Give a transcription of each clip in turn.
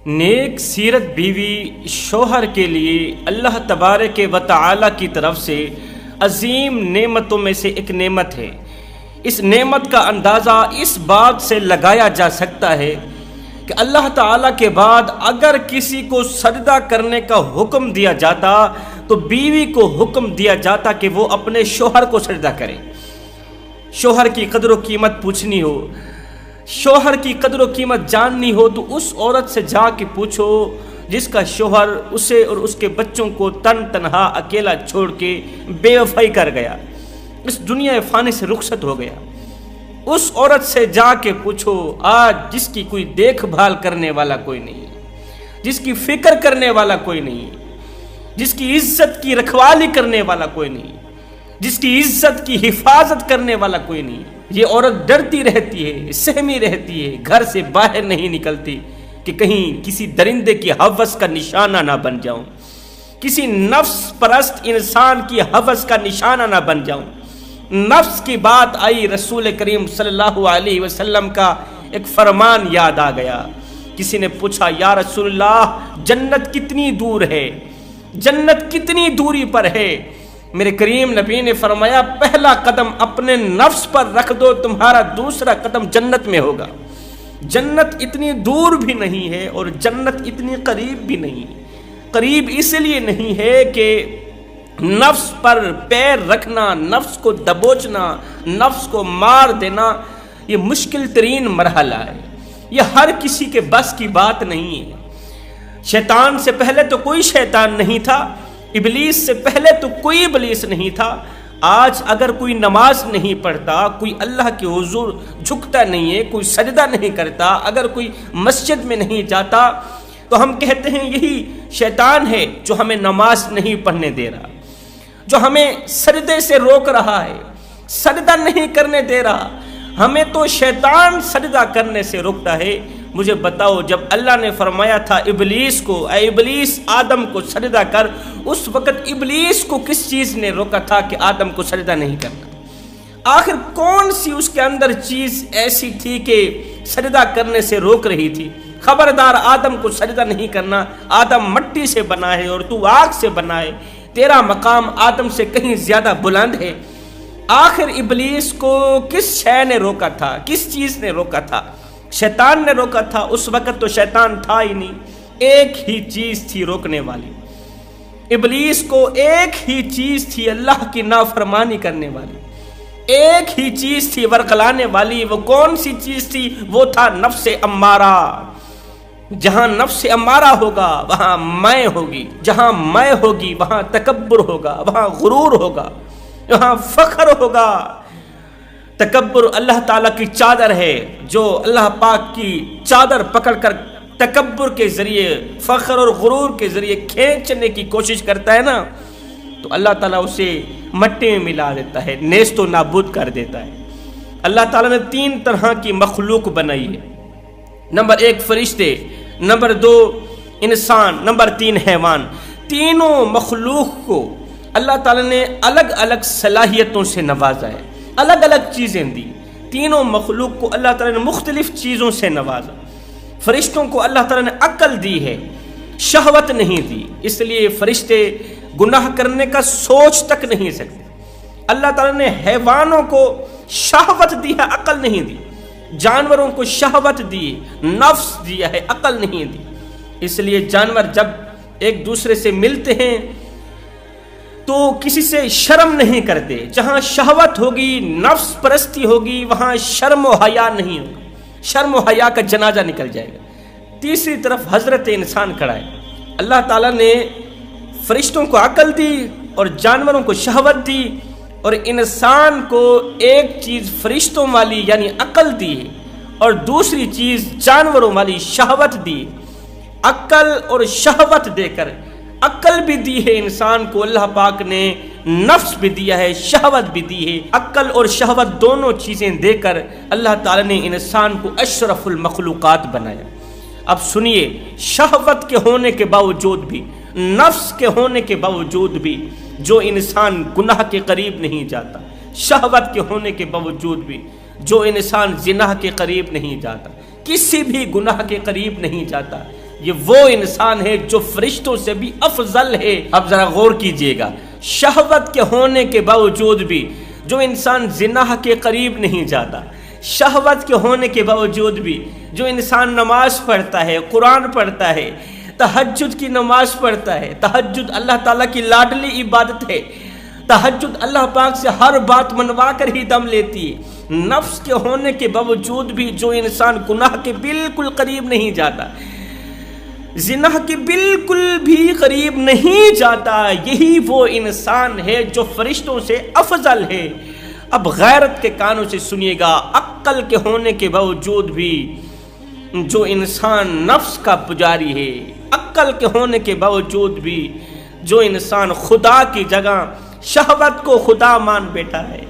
نیک سیرت بیوی شوہر کے لیے اللہ تبارک و تعالی کی طرف سے عظیم نعمتوں میں سے ایک نعمت ہے۔ اس نعمت کا اندازہ اس بات سے لگایا جا سکتا ہے کہ اللہ تعالیٰ کے بعد اگر کسی کو سجدہ کرنے کا حکم دیا جاتا تو بیوی کو حکم دیا جاتا کہ وہ اپنے شوہر کو سجدہ کرے۔ شوہر کی قدر و قیمت پوچھنی ہو، شوہر کی قدر و قیمت جاننی ہو تو اس عورت سے جا کے پوچھو جس کا شوہر اسے اور اس کے بچوں کو تنہا اکیلا چھوڑ کے بے وفائی کر گیا، اس دنیا فانی سے رخصت ہو گیا۔ اس عورت سے جا کے پوچھو آج جس کی کوئی دیکھ بھال کرنے والا کوئی نہیں، جس کی فکر کرنے والا کوئی نہیں، جس کی عزت کی رکھوالی کرنے والا کوئی نہیں، جس کی عزت کی حفاظت کرنے والا کوئی نہیں، یہ عورت ڈرتی رہتی ہے، سہمی رہتی ہے، گھر سے باہر نہیں نکلتی کہ کہیں کسی درندے کی ہوس کا نشانہ نہ بن جاؤں، کسی نفس پرست انسان کی ہوس کا نشانہ نہ بن جاؤں۔ نفس کی بات آئی، رسول کریم صلی اللہ علیہ وسلم کا ایک فرمان یاد آ گیا۔ کسی نے پوچھا یا رسول اللہ جنت کتنی دور ہے، جنت کتنی دوری پر ہے؟ میرے کریم نبی نے فرمایا پہلا قدم اپنے نفس پر رکھ دو، تمہارا دوسرا قدم جنت میں ہوگا۔ جنت اتنی دور بھی نہیں ہے اور جنت اتنی قریب بھی نہیں۔ قریب اس لیے نہیں ہے کہ نفس پر پیر رکھنا، نفس کو دبوچنا، نفس کو مار دینا یہ مشکل ترین مرحلہ ہے، یہ ہر کسی کے بس کی بات نہیں ہے۔ شیطان سے پہلے تو کوئی شیطان نہیں تھا، ابلیس سے پہلے تو کوئی ابلیس نہیں تھا۔ آج اگر کوئی نماز نہیں پڑھتا، کوئی اللہ کے حضور جھکتا نہیں ہے، کوئی سجدہ نہیں کرتا، اگر کوئی مسجد میں نہیں جاتا تو ہم کہتے ہیں یہی شیطان ہے جو ہمیں نماز نہیں پڑھنے دے رہا، جو ہمیں سجدے سے روک رہا ہے، سجدہ نہیں کرنے دے رہا۔ ہمیں تو شیطان سجدہ کرنے سے روکتا ہے۔ مجھے بتاؤ جب اللہ نے فرمایا تھا ابلیس کو اے ابلیس آدم کو سجدہ کر، اس وقت ابلیس کو کس چیز نے روکا تھا کہ آدم کو سجدہ نہیں کرنا؟ آخر کون سی اس کے اندر چیز ایسی تھی کہ سجدہ کرنے سے روک رہی تھی؟ خبردار آدم کو سجدہ نہیں کرنا، آدم مٹی سے بنا ہے اور تو آگ سے بنا ہے، تیرا مقام آدم سے کہیں زیادہ بلند ہے۔ آخر ابلیس کو کس شے نے روکا تھا، کس چیز نے روکا تھا؟ شیطان نے روکا تھا۔ اس وقت تو شیطان تھا ہی نہیں، ایک ہی چیز تھی روکنے والی، ابلیس کو ایک ہی چیز تھی اللہ کی نافرمانی کرنے والی، ایک ہی چیز تھی ورگلانے والی۔ وہ کون سی چیز تھی؟ وہ تھا نفس امارہ۔ جہاں نفس امارہ ہوگا وہاں میں ہوگی، جہاں میں ہوگی وہاں تکبر ہوگا، وہاں غرور ہوگا، وہاں فخر ہوگا۔ تکبر اللہ تعالیٰ کی چادر ہے، جو اللہ پاک کی چادر پکڑ کر تکبر کے ذریعے، فخر اور غرور کے ذریعے کھینچنے کی کوشش کرتا ہے نا، تو اللہ تعالیٰ اسے مٹی میں ملا دیتا ہے، نیست و نابود کر دیتا ہے۔ اللہ تعالیٰ نے 3 طرح کی مخلوق بنائی ہے، نمبر 1 فرشتے، نمبر 2 انسان، نمبر 3 حیوان۔ تینوں مخلوق کو اللہ تعالیٰ نے الگ الگ صلاحیتوں سے نوازا ہے، الگ الگ چیزیں دی۔ تینوں مخلوق کو اللہ تعالیٰ نے مختلف چیزوں سے نوازا۔ فرشتوں کو اللہ تعالیٰ نے عقل دی ہے، شہوت نہیں دی، اس لیے فرشتے گناہ کرنے کا سوچ تک نہیں سکتے۔ اللہ تعالیٰ نے حیوانوں کو شہوت دی ہے، عقل نہیں دی۔ جانوروں کو شہوت دی، نفس دیا ہے، عقل نہیں دی۔ اس لیے جانور جب ایک دوسرے سے ملتے ہیں تو کسی سے شرم نہیں کرتے۔ جہاں شہوت ہوگی، نفس پرستی ہوگی، وہاں شرم و حیا نہیں ہوگا، شرم و حیا کا جنازہ نکل جائے گا۔ تیسری طرف حضرت انسان کھڑا ہے۔ اللہ تعالیٰ نے فرشتوں کو عقل دی اور جانوروں کو شہوت دی، اور انسان کو ایک چیز فرشتوں والی یعنی عقل دی اور دوسری چیز جانوروں والی شہوت دی۔ عقل اور شہوت دے کر، عقل بھی دی ہے انسان کو اللہ پاک نے، نفس بھی دیا ہے، شہوت بھی دی ہے۔ عقل اور شہوت دونوں چیزیں دے کر اللہ تعالیٰ نے انسان کو اشرف المخلوقات بنایا۔ اب سنیے، شہوت کے ہونے کے باوجود بھی، نفس کے ہونے کے باوجود بھی جو انسان گناہ کے قریب نہیں جاتا، شہوت کے ہونے کے باوجود بھی جو انسان زنا کے قریب نہیں جاتا، کسی بھی گناہ کے قریب نہیں جاتا، یہ وہ انسان ہے جو فرشتوں سے بھی افضل ہے۔ اب ذرا غور کیجئے گا، شہوت کے ہونے کے باوجود بھی جو انسان زنا کے قریب نہیں جاتا، شہوت کے ہونے کے باوجود بھی جو انسان نماز پڑھتا ہے، قرآن پڑھتا ہے، تہجد کی نماز پڑھتا ہے، تہجد اللہ تعالیٰ کی لاڈلی عبادت ہے، تہجد اللہ پاک سے ہر بات منوا کر ہی دم لیتی ہے، نفس کے ہونے کے باوجود بھی جو انسان گناہ کے بالکل قریب نہیں جاتا، زنا کے بالکل بھی قریب نہیں جاتا، یہی وہ انسان ہے جو فرشتوں سے افضل ہے۔ اب غیرت کے کانوں سے سنیے گا، عقل کے ہونے کے باوجود بھی جو انسان نفس کا پجاری ہے، عقل کے ہونے کے باوجود بھی جو انسان خدا کی جگہ شہوت کو خدا مان بیٹھا ہے،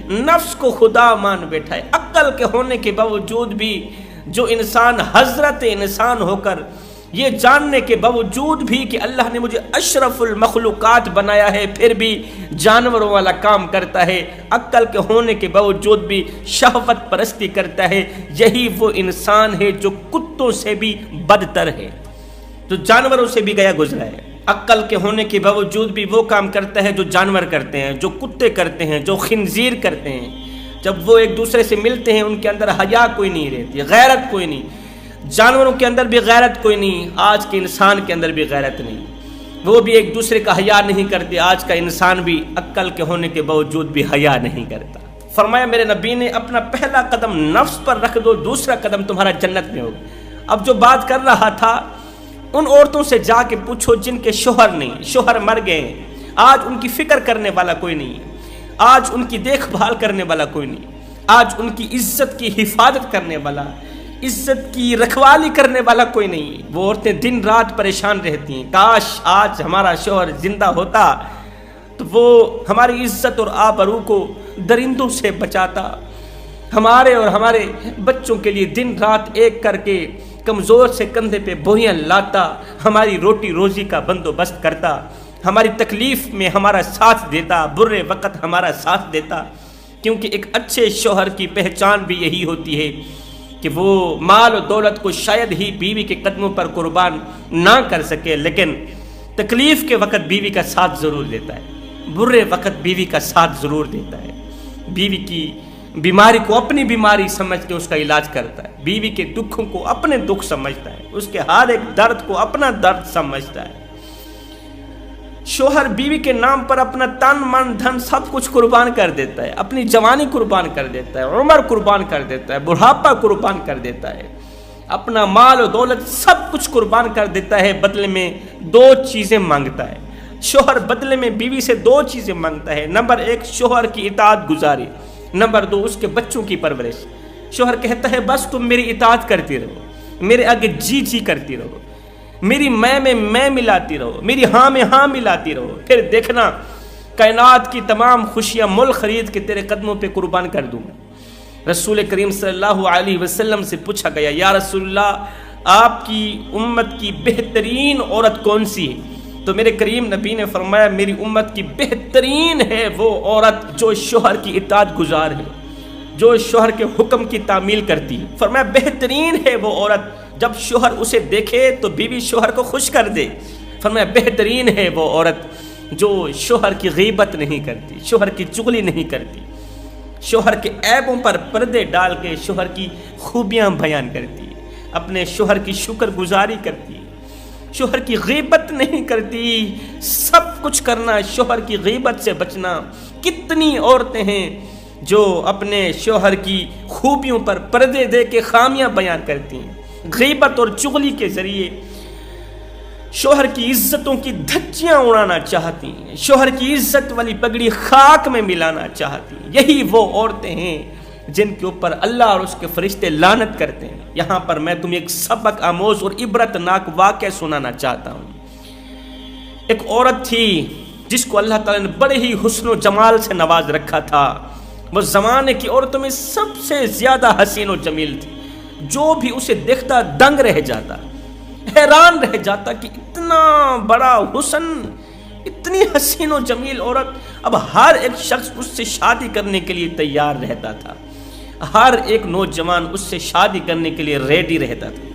نفس کو خدا مان بیٹھا ہے، عقل کے ہونے کے باوجود بھی جو انسان حضرت انسان ہو کر یہ جاننے کے باوجود بھی کہ اللہ نے مجھے اشرف المخلوقات بنایا ہے پھر بھی جانوروں والا کام کرتا ہے، عقل کے ہونے کے باوجود بھی شہوت پرستی کرتا ہے، یہی وہ انسان ہے جو کتوں سے بھی بدتر ہے، جو جانوروں سے بھی گیا گزرا ہے۔ عقل کے ہونے کے باوجود بھی وہ کام کرتا ہے جو جانور کرتے ہیں، جو کتے کرتے ہیں، جو خنزیر کرتے ہیں۔ جب وہ ایک دوسرے سے ملتے ہیں ان کے اندر حیا کوئی نہیں رہتی، غیرت کوئی نہیں، جانوروں کے اندر بھی غیرت کوئی نہیں، آج کے انسان کے اندر بھی غیرت نہیں، وہ بھی ایک دوسرے کا حیا نہیں کرتے، آج کا انسان بھی عقل کے ہونے کے باوجود بھی حیا نہیں کرتا۔ فرمایا میرے نبی نے اپنا پہلا قدم نفس پر رکھ دو، دوسرا قدم تمہارا جنت میں ہوگا۔ اب جو بات کر رہا تھا ان عورتوں سے جا کے پوچھو جن کے شوہر نہیں، شوہر مر گئے ہیں، آج ان کی فکر کرنے والا کوئی نہیں ہے، آج ان کی دیکھ بھال کرنے والا کوئی نہیں، آج ان کی عزت کی حفاظت کرنے والا، عزت کی رکھوالی کرنے والا کوئی نہیں ہے۔ وہ عورتیں دن رات پریشان رہتی ہیں، کاش آج ہمارا شوہر زندہ ہوتا تو وہ ہماری عزت اور آبرو کو درندوں سے بچاتا، ہمارے اور ہمارے بچوں کے لیے دن رات ایک کر کے کمزور سے کندھے پہ بوریاں لاتا، ہماری روٹی روزی کا بندوبست کرتا، ہماری تکلیف میں ہمارا ساتھ دیتا، برے وقت ہمارا ساتھ دیتا، کیونکہ ایک اچھے شوہر کی پہچان بھی یہی ہوتی ہے کہ وہ مال و دولت کو شاید ہی بیوی کے قدموں پر قربان نہ کر سکے، لیکن تکلیف کے وقت بیوی کا ساتھ ضرور دیتا ہے، برے وقت بیوی کا ساتھ ضرور دیتا ہے، بیوی کی بیماری کو اپنی بیماری سمجھ کے اس کا علاج کرتا ہے، بیوی کے دکھوں کو اپنے دکھ سمجھتا ہے، اس کے ہر ایک درد کو اپنا درد سمجھتا ہے۔ شوہر بیوی کے نام پر اپنا تن من دھن سب کچھ قربان کر دیتا ہے، اپنی جوانی قربان کر دیتا ہے، عمر قربان کر دیتا ہے، بڑھاپا قربان کر دیتا ہے، اپنا مال و دولت سب کچھ قربان کر دیتا ہے، بدلے میں دو چیزیں مانگتا ہے۔ شوہر بدلے میں بیوی سے دو چیزیں مانگتا ہے، نمبر ایک شوہر کی اطاعت گزاری، نمبر دو اس کے بچوں کی پرورش۔ شوہر کہتا ہے بس تم میری اطاعت کرتی رہو، میرے آگے جی جی کرتی رہو، میری میں ملاتی رہو، میری ہاں میں ہاں ملاتی رہو، پھر دیکھنا کائنات کی تمام خوشیاں مول خرید کے تیرے قدموں پہ قربان کر دوں گا۔ رسول کریم صلی اللہ علیہ وسلم سے پوچھا گیا یا رسول اللہ آپ کی امت کی بہترین عورت کون سی ہے؟ تو میرے کریم نبی نے فرمایا میری امت کی بہترین ہے وہ عورت جو شوہر کی اطاعت گزار ہے، جو شوہر کے حکم کی تعمیل کرتی ہے۔ فرمایا بہترین ہے وہ عورت جب شوہر اسے دیکھے تو بیوی شوہر کو خوش کر دے۔ فرمایا بہترین ہے وہ عورت جو شوہر کی غیبت نہیں کرتی، شوہر کی چغلی نہیں کرتی، شوہر کے عیبوں پر پردے ڈال کے شوہر کی خوبیاں بیان کرتی ہے، اپنے شوہر کی شکر گزاری کرتی ہے، شوہر کی غیبت نہیں کرتی۔ سب کچھ کرنا، شوہر کی غیبت سے بچنا۔ کتنی عورتیں ہیں جو اپنے شوہر کی خوبیوں پر پردے دے کے خامیاں بیان کرتی ہیں، غیبت اور چغلی کے ذریعے شوہر کی عزتوں کی دھجیاں اڑانا چاہتی ہیں، شوہر کی عزت والی پگڑی خاک میں ملانا چاہتی ہیں۔ یہی وہ عورتیں ہیں جن کے اوپر اللہ اور اس کے فرشتے لعنت کرتے ہیں۔ یہاں پر میں تمہیں ایک سبق آموز اور عبرت ناک واقعہ سنانا چاہتا ہوں۔ ایک عورت تھی جس کو اللہ تعالیٰ نے بڑے ہی حسن و جمال سے نواز رکھا تھا، وہ زمانے کی عورتوں میں سب سے زیادہ حسین و جمیل تھی، جو بھی اسے دیکھتا دنگ رہ جاتا، حیران رہ جاتا کہ اتنا بڑا حسن، اتنی حسین و جمیل عورت۔ اب ہر ایک شخص اس سے شادی کرنے کے لیے تیار رہتا تھا، ہر ایک نوجوان اس سے شادی کرنے کے لیے ریڈی رہتا تھا،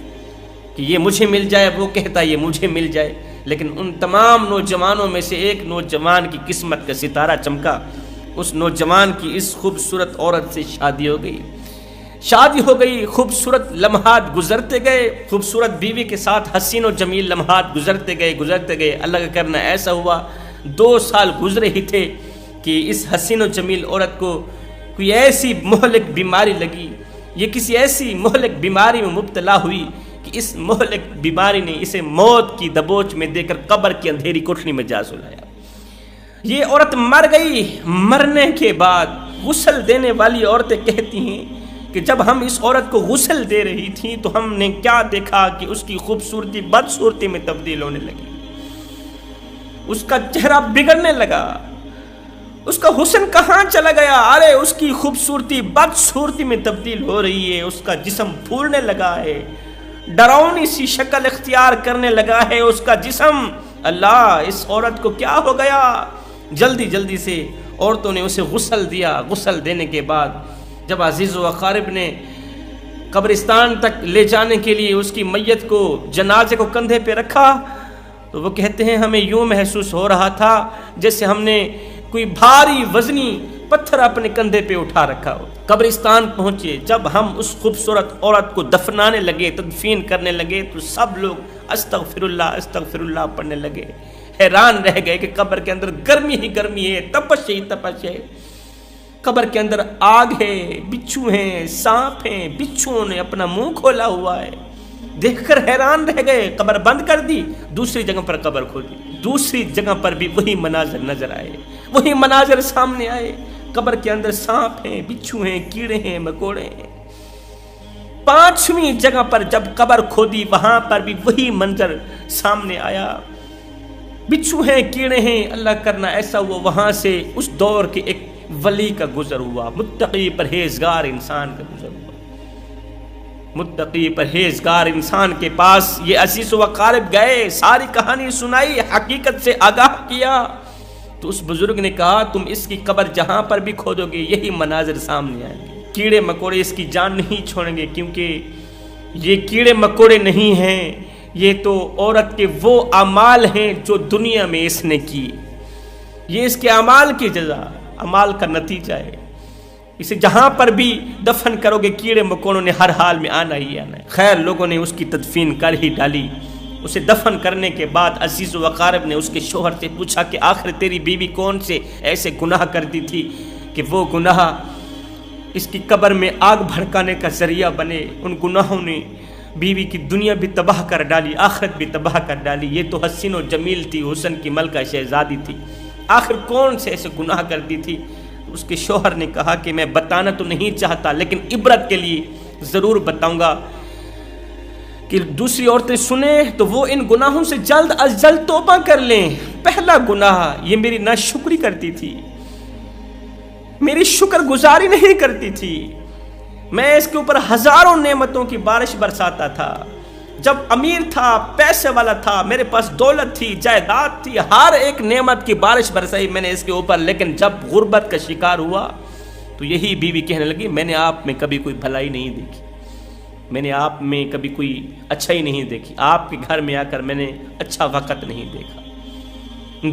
کہ یہ مجھے مل جائے، وہ کہتا یہ مجھے مل جائے، لیکن ان تمام نوجوانوں میں سے ایک نوجوان کی قسمت کا ستارہ چمکا، اس نوجوان کی اس خوبصورت عورت سے شادی ہو گئی، خوبصورت لمحات گزرتے گئے، خوبصورت بیوی کے ساتھ حسین و جمیل لمحات گزرتے گئے۔ اللہ کا کرنا ایسا ہوا 2 سال گزرے ہی تھے کہ اس حسین و جمیل عورت کو کوئی ایسی مہلک بیماری لگی، یہ کسی ایسی مہلک بیماری میں مبتلا ہوئی کہ اس مہلک بیماری نے اسے موت کی دبوچ میں دے کر قبر کی اندھیری کوٹھری میں جا سلایا۔ یہ عورت مر گئی۔ مرنے کے بعد غسل دینے والی عورتیں کہتی ہیں کہ جب ہم اس عورت کو غسل دے رہی تھیں تو ہم نے کیا دیکھا کہ اس کی خوبصورتی بدصورتی میں تبدیل ہونے لگی، اس کا چہرہ بگڑنے لگا، اس کا حسن کہاں چلا گیا؟ ارے اس کی خوبصورتی بدصورتی میں تبدیل ہو رہی ہے، اس کا جسم پھولنے لگا ہے، ڈراؤنی سی شکل اختیار کرنے لگا ہے اس کا جسم۔ اللہ، اس عورت کو کیا ہو گیا؟ جلدی سے عورتوں نے اسے غسل دیا۔ غسل دینے کے بعد جب عزیز و اقارب نے قبرستان تک لے جانے کے لیے اس کی میت کو، جنازے کو کندھے پہ رکھا تو وہ کہتے ہیں ہمیں یوں محسوس ہو رہا تھا جیسے ہم نے کوئی بھاری وزنی پتھر اپنے کندھے پہ اٹھا رکھا ہو۔ قبرستان پہنچے، جب ہم اس خوبصورت عورت کو دفنانے لگے، تدفین کرنے لگے تو سب لوگ استغفر اللہ پڑھنے لگے۔ حیران رہ گئے کہ قبر کے اندر گرمی ہی گرمی ہے، تپش ہی تپش ہے، قبر کے اندر آگ ہے، بچھو ہیں، سانپ ہیں، بچھوؤں نے اپنا منہ کھولا ہوا ہے۔ دیکھ کر حیران رہ گئے، قبر بند کر دی، دوسری جگہ پر قبر کھودی، دوسری جگہ پر بھی وہی مناظر نظر آئے، وہی مناظر سامنے آئے۔ قبر کے اندر سانپ ہیں، بچھو ہیں، کیڑے ہیں، مکوڑے ہیں۔ 5ویں جگہ پر جب قبر کھودی وہاں پر بھی وہی منظر سامنے آیا، بچھو ہیں، کیڑے ہیں۔ اللہ کرنا ایسا ہوا وہاں سے اس دور کے ایک ولی کا گزر ہوا، متقی پرہیزگار انسان کا گزر ہوا۔ متقی پرہیزگار انسان کے پاس یہ عزیز و اقارب گئے، ساری کہانی سنائی، حقیقت سے آگاہ کیا تو اس بزرگ نے کہا تم اس کی قبر جہاں پر بھی کھودو گے یہی مناظر سامنے آئیں گے، کیڑے مکوڑے اس کی جان نہیں چھوڑیں گے، کیونکہ یہ کیڑے مکوڑے نہیں ہیں، یہ تو عورت کے وہ اعمال ہیں جو دنیا میں اس نے کی، یہ اس کے اعمال کی جزا، اعمال کا نتیجہ ہے۔ اسے جہاں پر بھی دفن کرو گے کیڑے مکوڑوں نے ہر حال میں آنا ہی آنا ہے۔ خیر لوگوں نے اس کی تدفین کر ہی ڈالی۔ اسے دفن کرنے کے بعد عزیز و اقارب نے اس کے شوہر سے پوچھا کہ آخر تیری بیوی کون سے ایسے گناہ کرتی تھی کہ وہ گناہ اس کی قبر میں آگ بھڑکانے کا ذریعہ بنے؟ ان گناہوں نے بیوی کی دنیا بھی تباہ کر ڈالی، آخرت بھی تباہ کر ڈالی۔ یہ تو حسین و جمیل تھی، حسن کی ملکہ شہزادی تھی، آخر کون سے ایسے گناہ کرتی تھی؟ اس کے شوہر نے کہا کہ میں بتانا تو نہیں چاہتا لیکن عبرت کے لیے ضرور بتاؤں گا کہ دوسری عورتیں سنیں تو وہ ان گناہوں سے جلد از جلد توبہ کر لیں۔ پہلا گناہ، یہ میری ناشکری کرتی تھی، میری شکر گزاری نہیں کرتی تھی، میں اس کے اوپر ہزاروں نعمتوں کی بارش برساتا تھا، جب امیر تھا، پیسے والا تھا، میرے پاس دولت تھی، جائیداد تھی، ہر ایک نعمت کی بارش برسائی میں نے اس کے اوپر، لیکن جب غربت کا شکار ہوا تو یہی بیوی کہنے لگی میں نے آپ میں کبھی کوئی بھلائی نہیں دیکھی، میں نے آپ میں کبھی کوئی اچھائی نہیں دیکھی، آپ کے گھر میں آ کر میں نے اچھا وقت نہیں دیکھا۔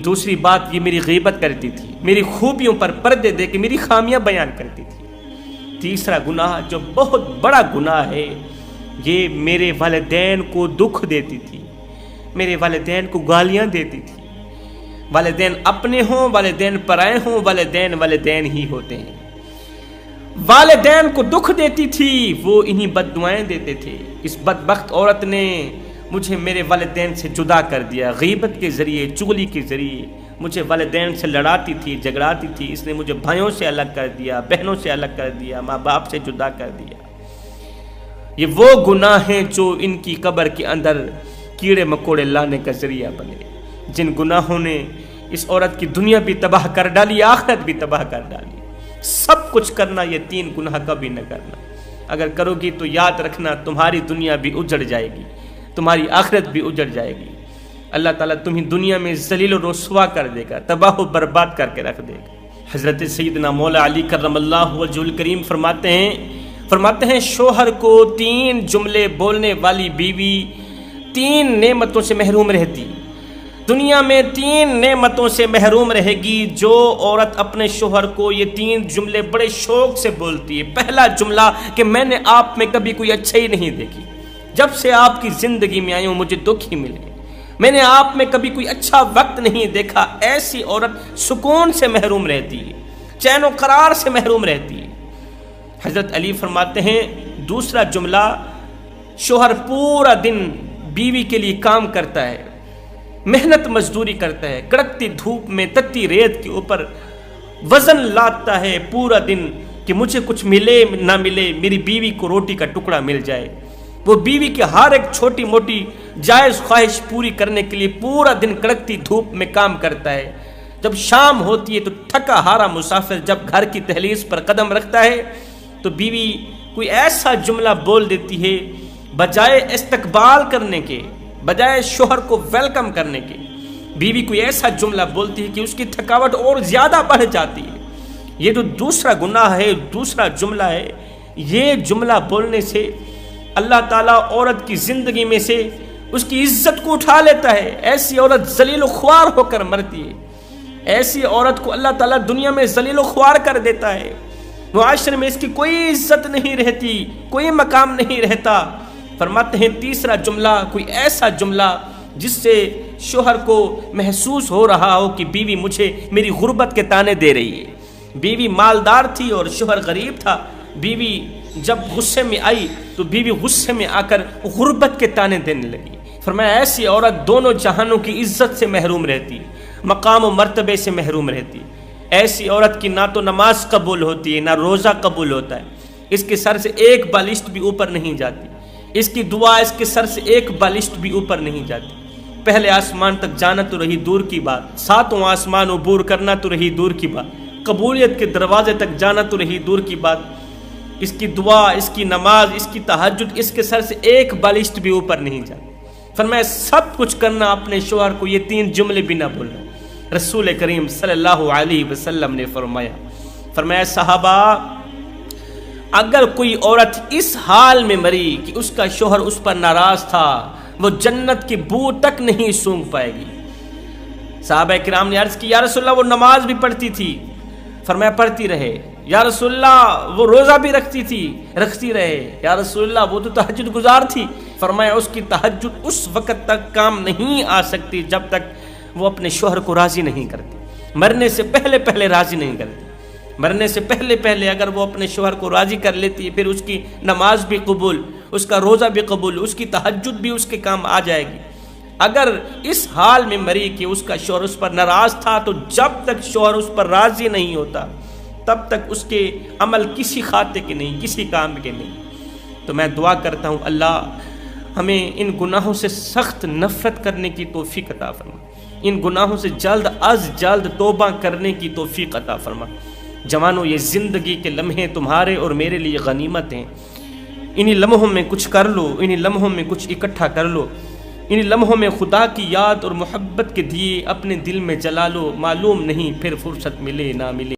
دوسری بات، یہ میری غیبت کرتی تھی، میری خوبیوں پر پردے دے کے میری خامیاں بیان کرتی تھی۔ تیسرا گناہ جو بہت بڑا گناہ ہے، یہ میرے والدین کو دکھ دیتی تھی، میرے والدین کو گالیاں دیتی تھی، والدین اپنے ہوں والدین پرائے ہوں، والدین ہی ہوتے ہیں، والدین کو دکھ دیتی تھی، وہ انہی بد دعائیں دیتے تھے۔ اس بدبخت عورت نے مجھے میرے والدین سے جدا کر دیا، غیبت کے ذریعے، چغلی کے ذریعے مجھے والدین سے لڑاتی تھی، جھگڑاتی تھی، اس نے مجھے بھائیوں سے الگ کر دیا، بہنوں سے الگ کر دیا، ماں باپ سے جدا کر دیا۔ یہ وہ گناہ ہیں جو ان کی قبر کے اندر کیڑے مکوڑے لانے کا ذریعہ بنے، جن گناہوں نے اس عورت کی دنیا بھی تباہ کر ڈالی، آخرت بھی تباہ کر ڈالی۔ سب کچھ کرنا، یہ 3 گناہ کبھی نہ کرنا، اگر کرو گی تو یاد رکھنا تمہاری دنیا بھی اجڑ جائے گی، تمہاری آخرت بھی اجڑ جائے گی۔ اللہ تعالیٰ تمہیں دنیا میں ذلیل و رسوا کر دے گا، تباہ و برباد کر کے رکھ دے گا۔ حضرت سیدنا مولا علی کرم اللہ وجہ الکریم فرماتے ہیں شوہر کو 3 جملے بولنے والی بیوی تین نعمتوں سے محروم رہتی، دنیا میں تین نعمتوں سے محروم رہے گی جو عورت اپنے شوہر کو یہ تین جملے بڑے شوق سے بولتی ہے۔ پہلا جملہ کہ میں نے آپ میں کبھی کوئی اچھائی نہیں دیکھی، جب سے آپ کی زندگی میں آئی ہوں مجھے دکھ ہی ملے، میں نے آپ میں کبھی کوئی اچھا وقت نہیں دیکھا۔ ایسی عورت سکون سے محروم رہتی ہے، چین و قرار سے محروم رہتی ہے۔ حضرت علی فرماتے ہیں دوسرا جملہ، شوہر پورا دن بیوی کے لیے کام کرتا ہے، محنت مزدوری کرتا ہے، کڑکتی دھوپ میں تتی ریت کے اوپر وزن لاتا ہے پورا دن کہ مجھے کچھ ملے نہ ملے میری بیوی کو روٹی کا ٹکڑا مل جائے۔ وہ بیوی کی ہر ایک چھوٹی موٹی جائز خواہش پوری کرنے کے لیے پورا دن کڑکتی دھوپ میں کام کرتا ہے۔ جب شام ہوتی ہے تو تھکا ہارا مسافر جب گھر کی دہلیز پر قدم رکھتا ہے تو بیوی کوئی ایسا جملہ بول دیتی ہے، بجائے استقبال کرنے کے، بجائے شوہر کو ویلکم کرنے کے، بیوی کوئی ایسا جملہ بولتی ہے کہ اس کی تھکاوٹ اور زیادہ بڑھ جاتی ہے۔ یہ جو دوسرا گناہ ہے، دوسرا جملہ ہے، یہ جملہ بولنے سے اللہ تعالیٰ عورت کی زندگی میں سے اس کی عزت کو اٹھا لیتا ہے۔ ایسی عورت ذلیل و خوار ہو کر مرتی ہے، ایسی عورت کو اللہ تعالیٰ دنیا میں ذلیل و خوار کر دیتا ہے، معاشرے میں اس کی کوئی عزت نہیں رہتی، کوئی مقام نہیں رہتا۔ فرماتے ہیں تیسرا جملہ، کوئی ایسا جملہ جس سے شوہر کو محسوس ہو رہا ہو کہ بیوی مجھے میری غربت کے تانے دے رہی ہے۔ بیوی مالدار تھی اور شوہر غریب تھا، بیوی جب غصے میں آئی تو بیوی غصے میں آ کر غربت کے تانے دینے لگی۔ فرمایا ایسی عورت دونوں جہانوں کی عزت سے محروم رہتی، مقام و مرتبے سے محروم رہتی۔ ایسی عورت کی نہ تو نماز قبول ہوتی ہے نہ روزہ قبول ہوتا ہے، اس کے سر سے ایک بالشت بھی اوپر نہیں جاتی، اس کی دعا اس کے سر سے ایک بالشت بھی اوپر نہیں جاتی۔ پہلے آسمان تک جانا تو رہی دور کی بات، ساتوں آسمان عبور کرنا تو رہی دور کی بات، قبولیت کے دروازے تک جانا تو رہی دور کی بات، اس کی دعا، اس کی نماز، اس کی تہجد اس کے سر سے ایک بالشت بھی اوپر نہیں جاتی۔ فرمایا سب کچھ کرنا اپنے شوہر کو یہ تین جملے بھی نہ بولنا۔ رسول کریم صلی اللہ علیہ وسلم نے فرمایا صحابہ، اگر کوئی عورت اس حال میں مری کہ اس کا شوہر اس پر ناراض تھا، وہ جنت کی بو تک نہیں سونگھ پائے گی۔ صحابہ کرام نے عرض کی یا رسول اللہ وہ نماز بھی پڑھتی تھی، فرمایا پڑھتی رہے۔ یا رسول اللہ وہ روزہ بھی رکھتی رہے۔ یا رسول اللہ وہ تو تہجد گزار تھی، فرمایا اس کی تہجد اس وقت تک کام نہیں آ سکتی جب تک وہ اپنے شوہر کو راضی نہیں کرتی، مرنے سے پہلے راضی نہیں کرتی۔ مرنے سے پہلے اگر وہ اپنے شوہر کو راضی کر لیتی ہے پھر اس کی نماز بھی قبول، اس کا روزہ بھی قبول، اس کی تہجد بھی اس کے کام آ جائے گی۔ اگر اس حال میں مری کہ اس کا شوہر اس پر ناراض تھا تو جب تک شوہر اس پر راضی نہیں ہوتا تب تک اس کے عمل کسی خاطے کے نہیں، کسی کام کے نہیں۔ تو میں دعا کرتا ہوں اللہ ہمیں ان گناہوں سے سخت نفرت کرنے کی توفیق عطا فرما، ان گناہوں سے جلد از جلد توبہ کرنے کی توفیق عطا فرما۔ جوانوں یہ زندگی کے لمحے تمہارے اور میرے لیے غنیمت ہیں، انہی لمحوں میں کچھ کر لو، انہی لمحوں میں کچھ اکٹھا کر لو، انہی لمحوں میں خدا کی یاد اور محبت کے دیے اپنے دل میں جلا لو، معلوم نہیں پھر فرصت ملے نہ ملے۔